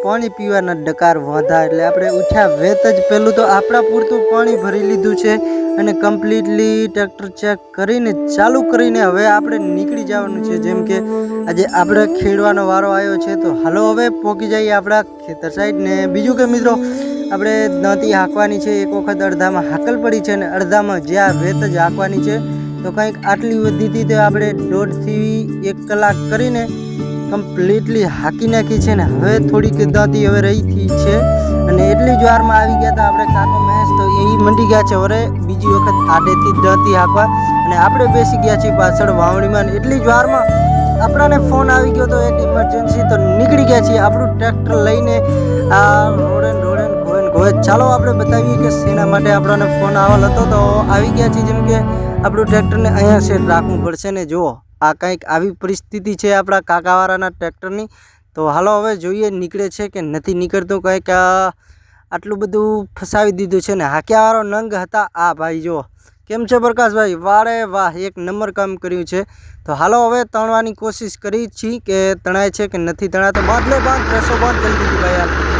પાણી પીવાના ડકાર વાંધા એટલે આપણે ઉઠ્યા વેત જ પહેલું તો આપણા પૂરતું પાણી ભરી લીધું છે અને કમ્પ્લીટલી ટ્રેક્ટર ચેક કરીને ચાલુ કરીને હવે આપણે નીકળી જવાનું છે। જેમ કે આજે આપણે ખેડવાનો વારો આવ્યો છે તો હાલો હવે પહોંચી જઈએ આપણા ખેતર સાઈડ। ને બીજું કે મિત્રો આપણે દાંતી હાંકવાની છે। એક વખત અડધામાં હાકલ પડી છે અને અડધામાં જ્યાં વેત જ હાંકવાની છે તો કંઈક આટલી વધી હતી તો આપણે 1.5 થી 1 કલાક કરીને કમ્પ્લીટલી હાકી નાખી છે ને હવે થોડીક દાંતી હવે રહી છે અને એટલી જ વારમાં આવી ગયા હતા આપણે કાકો મહેશ તો એ મંડી ગયા છે હવે બીજી વખત આડેથી દાંતી હાંકવા અને આપણે બેસી ગયા છીએ પાછળ વાવણીમાં। એટલી જ વારમાં આપણાને ફોન આવી ગયો તો એક ઇમરજન્સી તો નીકળી ગયા છીએ આપણું ટ્રેક્ટર લઈને આ રોડન ઘોવે ચાલો આપણે બતાવીએ કે શેના માટે આપણને ફોન આવેલ હતો તો આવી ગયા છીએ। જેમ કે આપણું ટ્રેક્ટરને અહીંયા સેટ રાખવું પડશે ને જુઓ આ કંઈક આવી પરિસ્થિતિ છે આપણા કાકાવાળાના ટ્રેક્ટરની। તો હાલો હવે જોઈએ નીકળે છે કે નથી નીકળતું। કંઈક આટલું બધું ફસાવી દીધું છે ને હાંક્યાવાળો નંગ હતા આ ભાઈ જુઓ કેમ છે પ્રકાશભાઈ વારે વાહ એક નંબર કામ કર્યું છે। તો હાલો હવે તણવાની કોશિશ કરી છીએ કે તણાય છે કે નથી તણાતો। બાંધ લે બાંધ રસો બાંધ જલ્દીથી ભાઈ હાલ।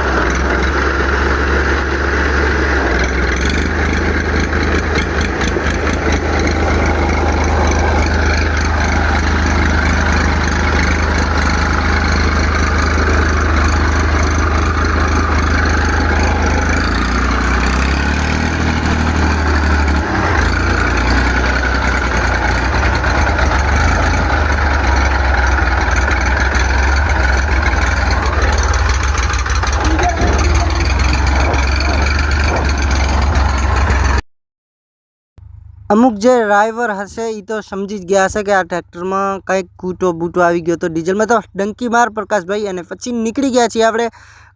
અમુક જે ડ્રાઈવર હશે એ તો સમજી જ ગયા હશે કે આ ટ્રેક્ટરમાં કંઈક કૂટો બૂટો આવી ગયો તો ડીઝલમાં તો ડંકી માર પ્રકાશભાઈ અને પછી નીકળી ગયા છીએ આપણે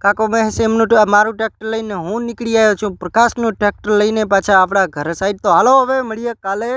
કાકો મહેશ એમનું મારું ટ્રેક્ટર લઈને હું નીકળી આવ્યો છું પ્રકાશનું ટ્રેક્ટર લઈને પાછા આપણા ઘર સાઈડ। તો હાલો હવે મળીએ કાલે।